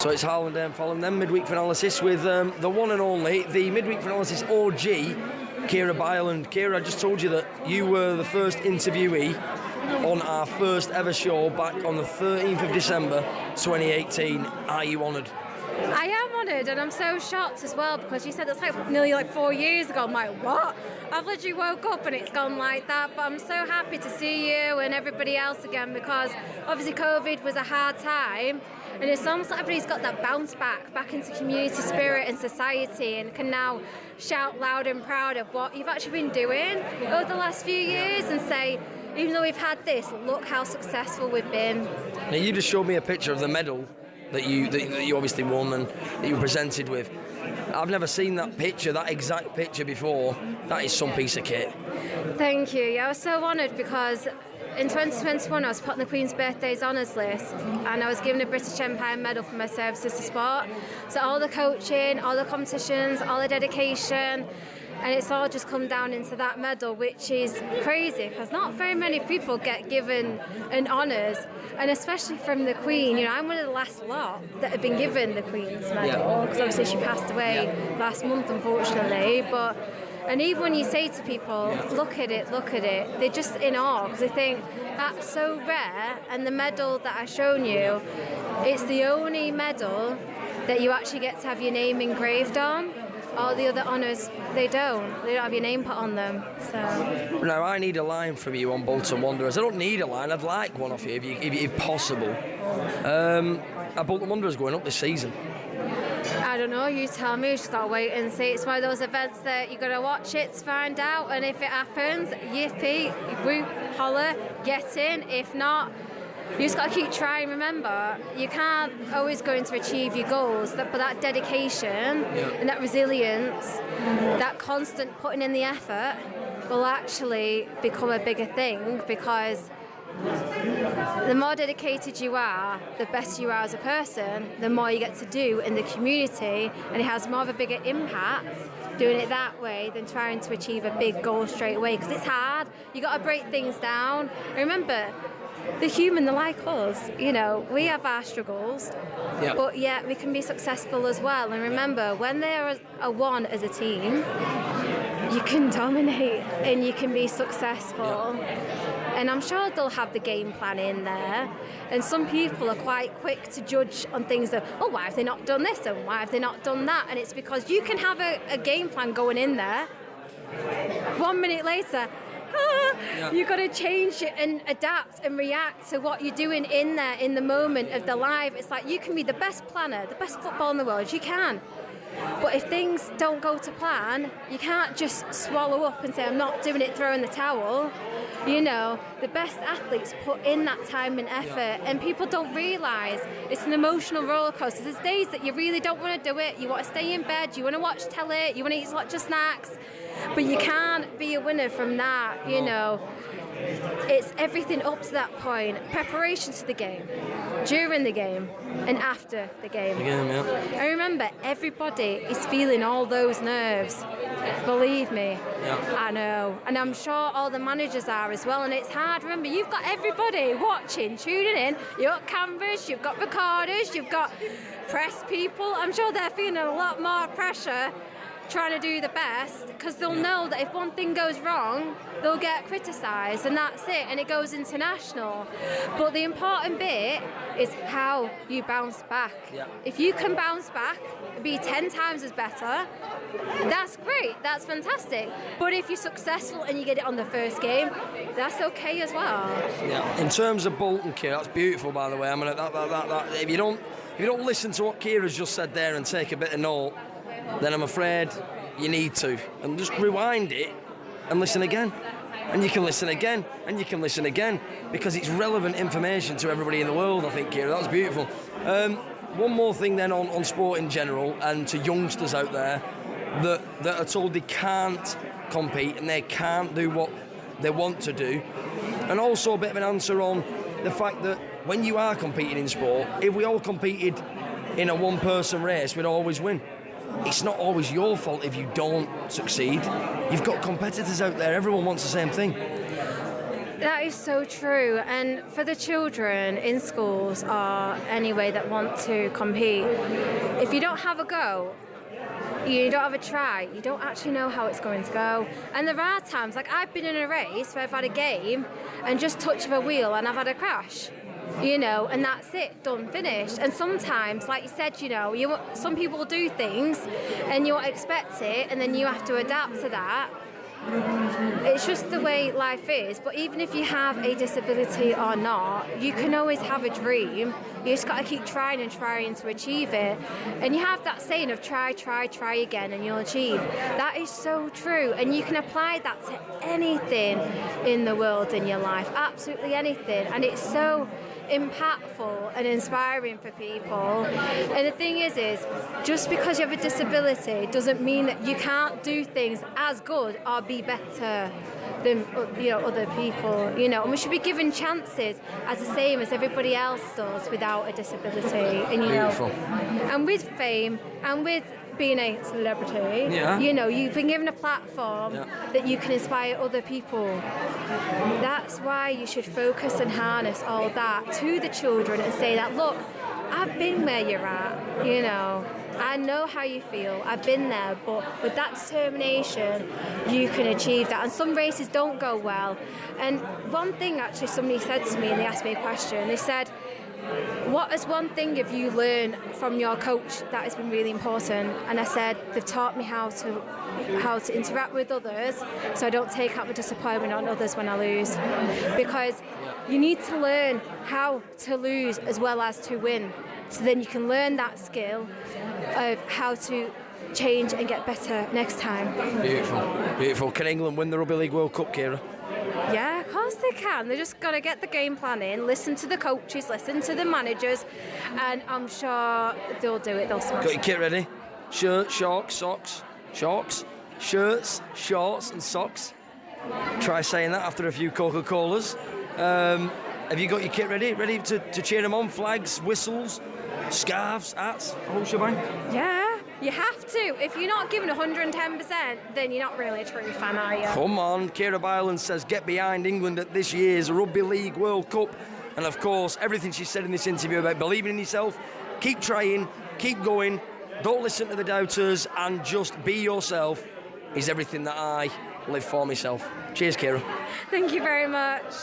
So it's Harlan, Dane, Fallon, then midweek analysis with the one and only, the midweek analysis OG, KIERA Byland. KIERA, I just told you that you were the first interviewee on our first ever show back on the 13th of December 2018. Are you honoured? I am honoured, and I'm so shocked as well, because you said that's nearly 4 years ago. I'm like, what? I've literally woke up and it's gone like that, but I'm so happy to see you and everybody else again, because obviously COVID was a hard time, and it's almost like everybody's got that bounce back into community spirit and society, and can now shout loud and proud of what you've actually been doing over the last few years and say, even though we've had this, look how successful we've been. Now, you just showed me a picture of the medal that you obviously won and that you were presented with. I've never seen that picture, that exact picture before. That is some piece of kit. Thank you. Yeah, I was so honoured, because in 2021 I was put on the Queen's Birthdays Honours list, and I was given a British Empire medal for my services to sport. So all the coaching, all the competitions, all the dedication, and it's all just come down into that medal, which is crazy, because not very many people get given an honours, and especially from the Queen. You know, I'm one of the last lot that have been given the Queen's medal, because obviously she passed away last month, unfortunately. And even when you say to people, look at it, they're just in awe, because they think that's so rare. And the medal that I've shown you, it's the only medal that you actually get to have your name engraved on. All the other honours, they don't have your name put on them. So now, I need a line from you on Bolton Wanderers. I don't need a line, I'd like one off you if possible. Are Bolton Wanderers going up this season? I don't know, you tell me. You just gotta wait and see. It's one of those events that you gotta watch it to find out, and if it happens, yippee, whoop, holler, get in. If not, you just got to keep trying. Remember, you can't always going to achieve your goals, but that dedication and that resilience, that constant putting in the effort will actually become a bigger thing, because the more dedicated you are, the better you are as a person, the more you get to do in the community, and it has more of a bigger impact doing it that way than trying to achieve a big goal straight away, because it's hard. You got to break things down. And remember, the human, they're like us, you know, we have our struggles, but yet we can be successful as well. And remember, when they're a one as a team, you can dominate and you can be successful. And I'm sure they'll have the game plan in there. And some people are quite quick to judge on things that, oh, why have they not done this and why have they not done that? And it's because you can have a game plan going in there. 1 minute later, you've got to change it and adapt and react to what you're doing in there in the moment of the live. It's like you can be the best planner, the best football in the world, you can. But if things don't go to plan, you can't just swallow up and say, I'm not doing it, throw in the towel. You know, the best athletes put in that time and effort, and people don't realise it's an emotional roller coaster. There's days that you really don't want to do it, you want to stay in bed, you want to watch telly, you want to eat lots of snacks, but you can't be a winner from that, you know. It's everything up to that point. Preparation to the game, during the game, and after the game. I remember everybody is feeling all those nerves. Believe me, I know. And I'm sure all the managers are as well. And it's hard. Remember, you've got everybody watching, tuning in. You've got cameras, you've got recorders, you've got press people. I'm sure they're feeling a lot more pressure trying to do the best, because they'll know that if one thing goes wrong, they'll get criticised, and that's it, and it goes international. But the important bit is how you bounce back. If you can bounce back and be 10 times as better, that's great, that's fantastic. But if you're successful and you get it on the first game, that's okay as well. In terms of Bolton, Kiera, that's beautiful, by the way. I mean, if you don't listen to what Kiera's just said there and take a bit of note, then I'm afraid you need to. And just rewind it and listen again. And you can listen again, and you can listen again, because it's relevant information to everybody in the world, I think, Kiera. That's beautiful. One more thing then on sport in general, and to youngsters out there that are told they can't compete and they can't do what they want to do. And also a bit of an answer on the fact that when you are competing in sport, if we all competed in a one-person race, we'd always win. It's not always your fault if you don't succeed. You've got competitors out there, everyone wants the same thing. That is so true. And for the children in schools or anyway that want to compete, if you don't have a go, you don't have a try, you don't actually know how it's going to go. And there are times, like I've been in a race where I've had a game and just touch of a wheel and I've had a crash, and that's it, done, finished. And sometimes, like you said, some people do things and you expect it and then you have to adapt to that. It's just the way life is. But even if you have a disability or not, you can always have a dream. You just got to keep trying and trying to achieve it. And you have that saying of try again and you'll achieve. That is so true. And you can apply that to anything in the world in your life, absolutely anything. And it's so impactful and inspiring for people. And the thing is just because you have a disability doesn't mean that you can't do things as good or be better than other people, and we should be given chances as the same as everybody else does without a disability. And Beautiful. And with fame and with being a celebrity, you've been given a platform that you can inspire other people. That's why you should focus and harness all that to the children and say that, look, I've been where you're at, I know how you feel, I've been there, but with that determination, you can achieve that. And some races don't go well. And one thing actually somebody said to me, and they asked me a question, they said, what is one thing have you learned from your coach that has been really important? And I said, they've taught me how to interact with others so I don't take out my disappointment on others when I lose. Because you need to learn how to lose as well as to win. So then you can learn that skill of how to change and get better next time. Beautiful. Can England win the Rugby League World Cup, KIERA? Yeah, of course they can. They just got to get the game plan in, listen to the coaches, listen to the managers, and I'm sure they'll do it. They'll smash. Got your kit ready? Shirt, shorts, socks, shirts, shorts, and socks. Try saying that after a few Coca-Colas. Have you got your kit ready? Ready to cheer them on? Flags, whistles, scarves, hats, a whole shebang? Yeah. You have to. If you're not giving 110%, then you're not really a true fan, are you? Come on. KIERA Byland says get behind England at this year's Rugby League World Cup. And of course, everything she said in this interview about believing in yourself, keep trying, keep going, don't listen to the doubters, and just be yourself is everything that I live for myself. Cheers, KIERA. Thank you very much.